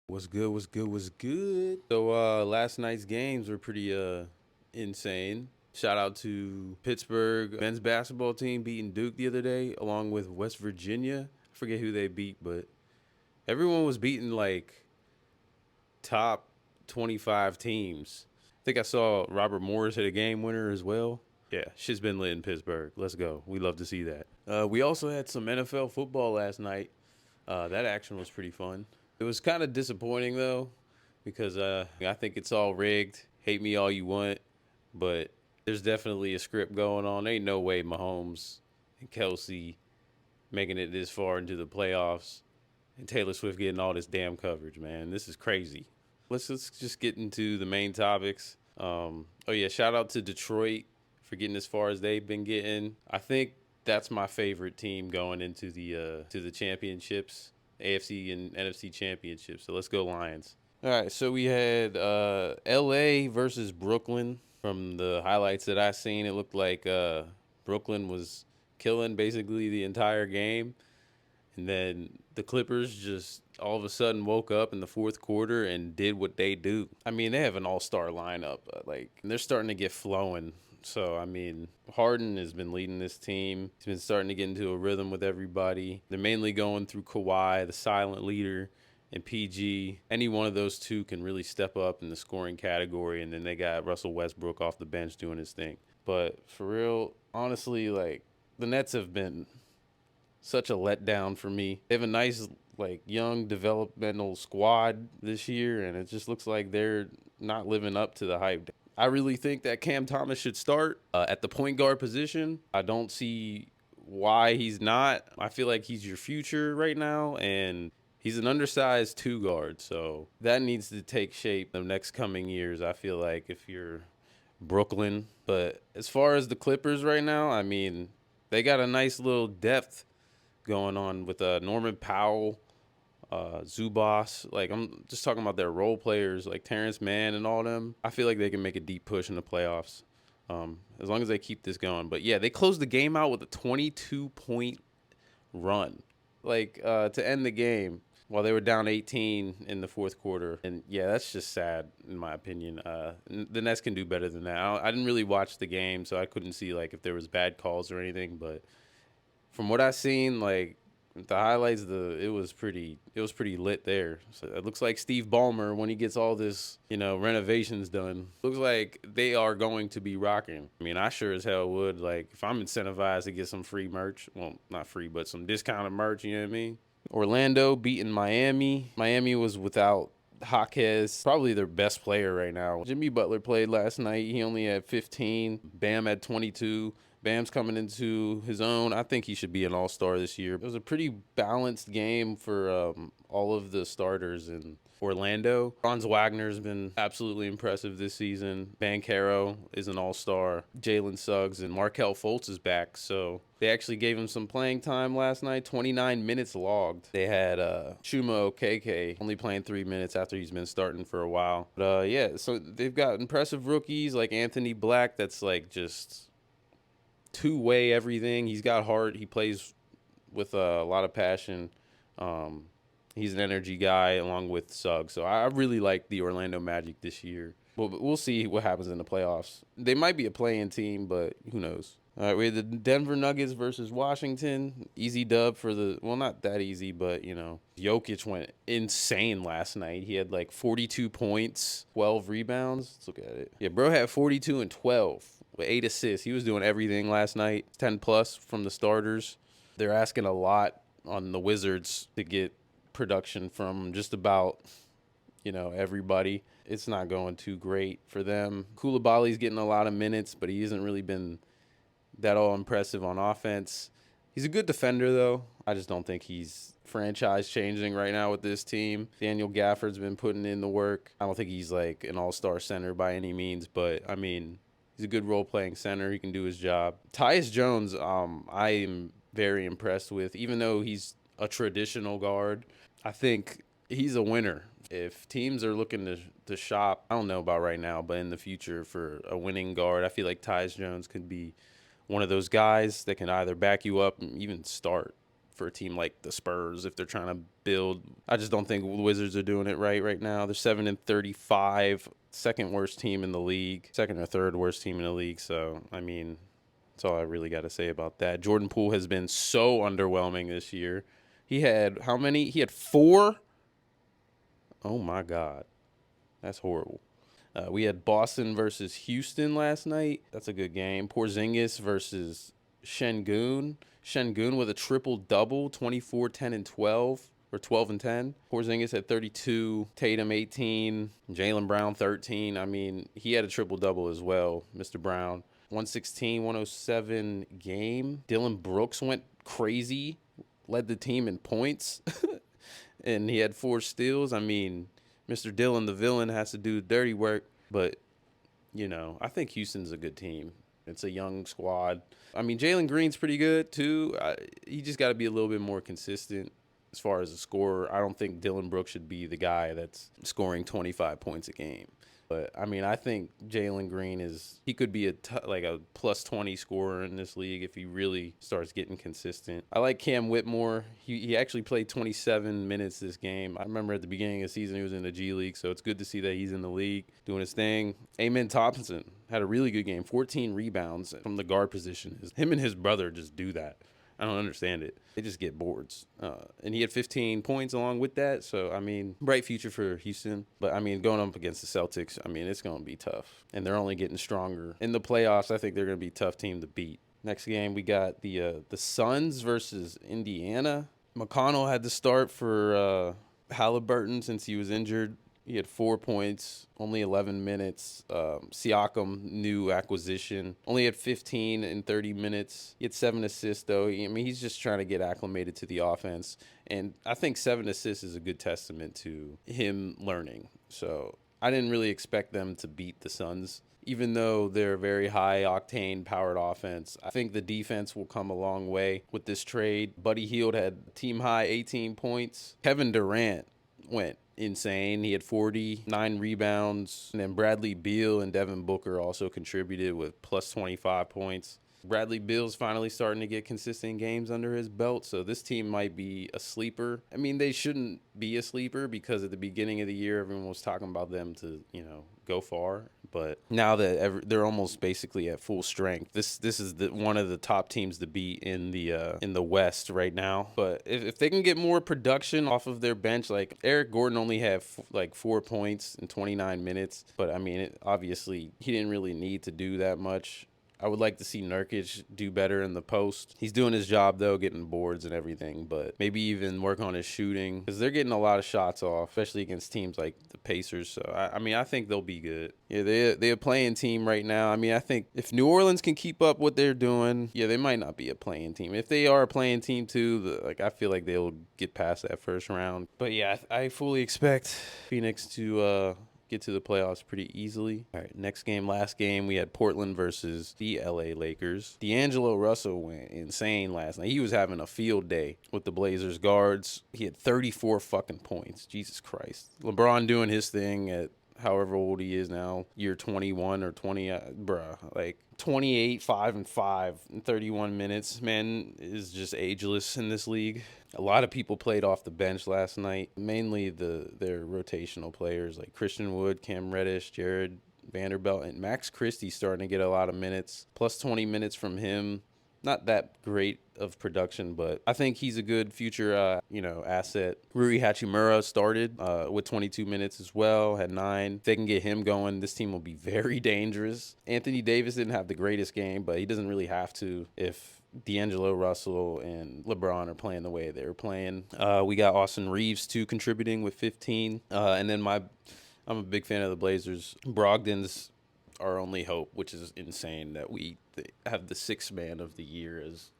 What's good? What's good? What's good? So last night's games were pretty insane. Shout out to Pittsburgh men's basketball team beating Duke the other day, along with West Virginia. I forget who they beat, but everyone was beating like top 25 teams. I think I saw Robert Morris hit a game winner as well. Yeah, shit's been lit in Pittsburgh. Let's go. We love to see that. We also had some NFL football last night. That action was pretty fun. It was kind of disappointing though, because I think it's all rigged. Hate me all you want, but there's definitely a script going on. Ain't no way Mahomes and Kelsey making it this far into the playoffs, and Taylor Swift getting all this damn coverage. Man, this is crazy. Let's just get into the main topics. Oh yeah, shout out to Detroit for getting as far as they've been getting. I think that's my favorite team going into the championships, AFC and NFC championships. So let's go Lions. All right, so we had LA versus Brooklyn. From the highlights that I seen, it looked like Brooklyn was killing basically the entire game. And then the Clippers just all of a sudden woke up in the fourth quarter and did what they do. I mean, they have an all-star lineup, and they're starting to get flowing. So, I mean, Harden has been leading this team. He's been starting to get into a rhythm with everybody. They're mainly going through Kawhi, the silent leader, and PG. Any one of those two can really step up in the scoring category, and then they got Russell Westbrook off the bench doing his thing. But for real, honestly, the Nets have been such a letdown for me. They have a nice young developmental squad this year, and it just looks like they're not living up to the hype. I really think that Cam Thomas should start at the point guard position. I don't see why he's not. I feel like he's your future right now, and he's an undersized two guard, so that needs to take shape in the next coming years. I feel like if you're Brooklyn, but as far as the Clippers right now, I mean, they got a nice little depth going on with Norman Powell, Zubas. Like, I'm just talking about their role players, like Terrence Mann and all them. I feel like they can make a deep push in the playoffs, as long as they keep this going. But yeah, they closed the game out with a 22-point run, to end the game while they were down 18 in the fourth quarter. And yeah, that's just sad in my opinion. The Nets can do better than that. I didn't really watch the game, so I couldn't see if there was bad calls or anything, but from what I seen, the highlights, it was pretty lit there. So it looks like Steve Ballmer, when he gets all this, renovations done, looks like they are going to be rocking. I mean, I sure as hell would. Like, if I'm incentivized to get some free merch, well, not free, but some discounted merch, you know what I mean? Orlando beating Miami. Miami was without Jaquez, probably their best player right now. Jimmy Butler played last night. He only had 15. Bam had 22. Bam's coming into his own. I think he should be an all-star this year. It was a pretty balanced game for all of the starters in Orlando. Franz Wagner's been absolutely impressive this season. Banchero is an all-star. Jalen Suggs and Markel Fultz is back. So they actually gave him some playing time last night, 29 minutes logged. They had Chuma Okeke only playing 3 minutes after he's been starting for a while. But yeah, so they've got impressive rookies like Anthony Black that's just two-way everything. He's got heart. He plays with a lot of passion. He's an energy guy along with Suggs. So I really like the Orlando Magic this year. Well, we'll see what happens in the playoffs. They might be a play-in team, but who knows? All right, we had the Denver Nuggets versus Washington. Easy dub for not that easy, but, Jokic went insane last night. He had 42 points, 12 rebounds. Let's look at it. Yeah, bro had 42 and 12 with 8 assists. He was doing everything last night, 10 plus from the starters. They're asking a lot on the Wizards to get production from just about, everybody. It's not going too great for them. Koulibaly's getting a lot of minutes, but he hasn't really been that all impressive on offense. He's a good defender, though. I just don't think he's franchise changing right now with this team. Daniel Gafford's been putting in the work. I don't think he's an all-star center by any means, but I mean, he's a good role-playing center. He can do his job. Tyus Jones, I am very impressed with. Even though he's a traditional guard, I think he's a winner. If teams are looking to shop, I don't know about right now, but in the future for a winning guard, I feel like Tyus Jones could be one of those guys that can either back you up and even start for a team like the Spurs if they're trying to build. I just don't think the Wizards are doing it right now. They're 7-35, second worst team in the league, second or third worst team in the league. So, I mean, that's all I really got to say about that. Jordan Poole has been so underwhelming this year. He had how many? He had 4. Oh, my God. That's horrible. We had Boston versus Houston last night. That's a good game. Porzingis versus Şengün. Şengün with a triple-double, 24, 10, and 12, or 12 and 10. Porzingis had 32, Tatum 18, Jaylen Brown 13. I mean, he had a triple-double as well, Mr. Brown. 116, 107 game. Dylan Brooks went crazy, led the team in points, and he had 4 steals. I mean, Mr. Dillon, the villain, has to do the dirty work. But, I think Houston's a good team. It's a young squad. I mean, Jalen Green's pretty good, too. He just got to be a little bit more consistent as far as a scorer. I don't think Dylan Brooks should be the guy that's scoring 25 points a game. But, I mean, I think Jalen Green he could be like a plus 20 scorer in this league if he really starts getting consistent. I like Cam Whitmore. He actually played 27 minutes this game. I remember at the beginning of the season he was in the G League, so it's good to see that he's in the league doing his thing. Amen Thompson had a really good game, 14 rebounds from the guard position. Him and his brother just do that. I don't understand it. They just get boards. And he had 15 points along with that. So, I mean, bright future for Houston. But, I mean, going up against the Celtics, I mean, it's going to be tough. And they're only getting stronger. In the playoffs, I think they're going to be a tough team to beat. Next game, we got the Suns versus Indiana. McConnell had to start for Halliburton since he was injured. He had 4 points, only 11 minutes. Siakam, new acquisition, only had 15 in 30 minutes. He had 7 assists, though. I mean, he's just trying to get acclimated to the offense. And I think 7 assists is a good testament to him learning. So I didn't really expect them to beat the Suns. Even though they're a very high-octane powered offense, I think the defense will come a long way with this trade. Buddy Hield had team-high 18 points. Kevin Durant went insane. He had 49 rebounds. And then Bradley Beal and Devin Booker also contributed with plus 25 points. Bradley Beal's finally starting to get consistent games under his belt, so this team might be a sleeper. I mean, they shouldn't be a sleeper because at the beginning of the year, everyone was talking about them to, go far. But now that they're almost basically at full strength, this is one of the top teams to beat in the West right now. But if they can get more production off of their bench, like Eric Gordon only had 4 points in 29 minutes, but I mean, obviously he didn't really need to do that much. I would like to see Nurkic do better in the post. He's doing his job, though, getting boards and everything, but maybe even work on his shooting because they're getting a lot of shots off, especially against teams like the Pacers. So, I think they'll be good. Yeah, they're a playing team right now. I mean, I think if New Orleans can keep up what they're doing, yeah, they might not be a playing team. If they are a playing team, too, I feel like they'll get past that first round. But, yeah, I fully expect Phoenix to get to the playoffs pretty easily. All right, last game, we had Portland versus the LA Lakers. D'Angelo Russell went insane last night. He was having a field day with the Blazers guards. He had 34 fucking points. Jesus Christ. LeBron doing his thing at however old he is now, year 21 or 20, like 28, 5-5 in 31 minutes. Man is just ageless in this league. A lot of people played off the bench last night, mainly their rotational players like Christian Wood, Cam Reddish, Jared Vanderbilt, and Max Christie starting to get a lot of minutes, plus 20 minutes from him. Not that great of production, but I think he's a good future, asset. Rui Hachimura started with 22 minutes as well, had 9. If they can get him going, this team will be very dangerous. Anthony Davis didn't have the greatest game, but he doesn't really have to if D'Angelo Russell and LeBron are playing the way they're playing. We got Austin Reeves, too, contributing with 15. And then I'm a big fan of the Blazers. Brogdon's our only hope, which is insane that we have the 6th man of the year as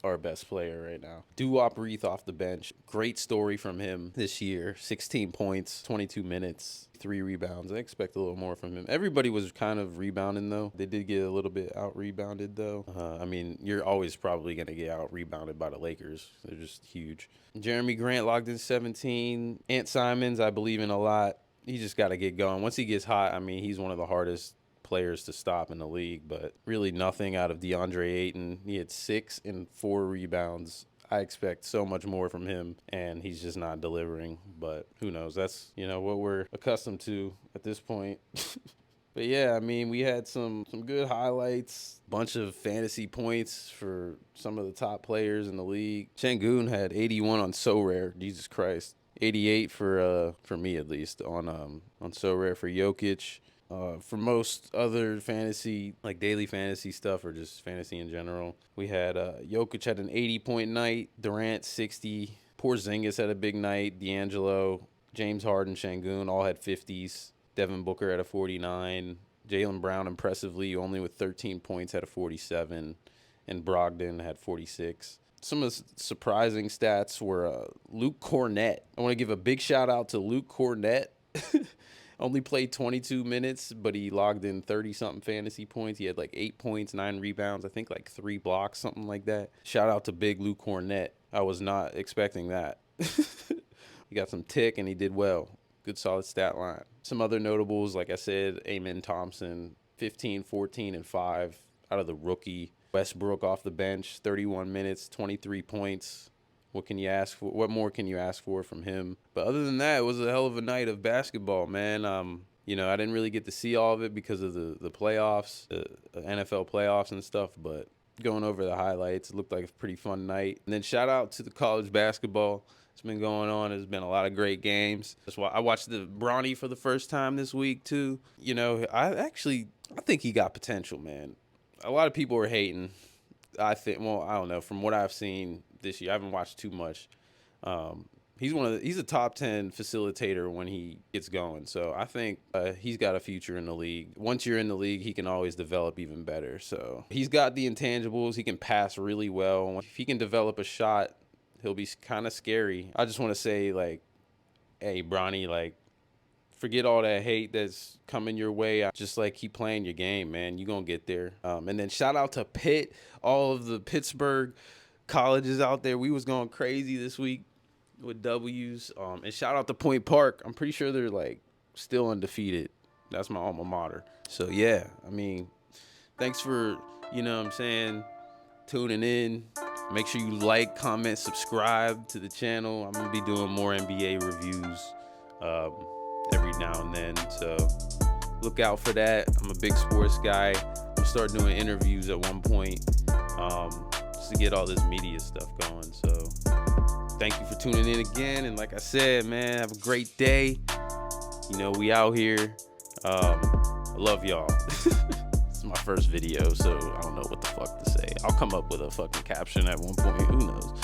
our best player right now. Doo-Wop Reith off the bench. Great story from him this year. 16 points, 22 minutes, 3 rebounds. I expect a little more from him. Everybody was kind of rebounding, though. They did get a little bit out-rebounded, though. You're always probably going to get out-rebounded by the Lakers. They're just huge. Jeremy Grant logged in 17. Ant Simons, I believe in a lot. He just got to get going. Once he gets hot, he's one of the hardest players to stop in the league, but really nothing out of DeAndre Ayton. He had 6 and 4 rebounds. I expect so much more from him, and he's just not delivering. But who knows? That's, what we're accustomed to at this point. But yeah, I mean, we had some good highlights, bunch of fantasy points for some of the top players in the league. Şengün had 81 on So Rare, Jesus Christ. 88 for me at least on So Rare for Jokic. For most other fantasy, like daily fantasy stuff or just fantasy in general, we had Jokic had an 80-point night, Durant 60, Porzingis had a big night, D'Angelo, James Harden, Şengün all had 50s. Devin Booker at a 49. Jaylen Brown, impressively, only with 13 points, had a 47. And Brogdon had 46. Some of the surprising stats were Luke Cornett. I want to give a big shout out to Luke Cornett. Only played 22 minutes, but he logged in 30-something fantasy points. He had like 8 points, 9 rebounds, I think like 3 blocks, something like that. Shout out to big Luke Cornett. I was not expecting that. He got some tick, and he did well. Good solid stat line. Some other notables, like I said, Amen Thompson, 15, 14, and 5 out of the rookie. Westbrook off the bench, 31 minutes, 23 points. What can you ask for? What more can you ask for from him? But other than that, it was a hell of a night of basketball, man. I didn't really get to see all of it because of the playoffs, the NFL playoffs and stuff, but going over the highlights, it looked like a pretty fun night. And then shout out to the college basketball. It's been going on. There's been a lot of great games. That's why I watched the Bronny for the first time this week, too. I think he got potential, man. A lot of people are hating. I don't know. From what I've seen this year, I haven't watched too much. He's a top 10 facilitator when he gets going. So I think he's got a future in the league. Once you're in the league, he can always develop even better. So he's got the intangibles. He can pass really well. If he can develop a shot, he'll be kind of scary. I just want to say, hey, Bronny, forget all that hate that's coming your way. Just, keep playing your game, man. You're going to get there. And then shout out to Pitt, all of the Pittsburgh colleges out there. We was going crazy this week with W's. And shout out to Point Park. I'm pretty sure they're, still undefeated. That's my alma mater. So, yeah, I mean, thanks for, tuning in. Make sure you like, comment, subscribe to the channel. I'm going to be doing more NBA reviews every now and then. So look out for that. I'm a big sports guy. I'm going to start doing interviews at one point just to get all this media stuff going. So thank you for tuning in again. And like I said, man, have a great day. We out here. I love y'all. My first video, so I don't know what the fuck to say. I'll come up with a fucking caption at one point. Who knows?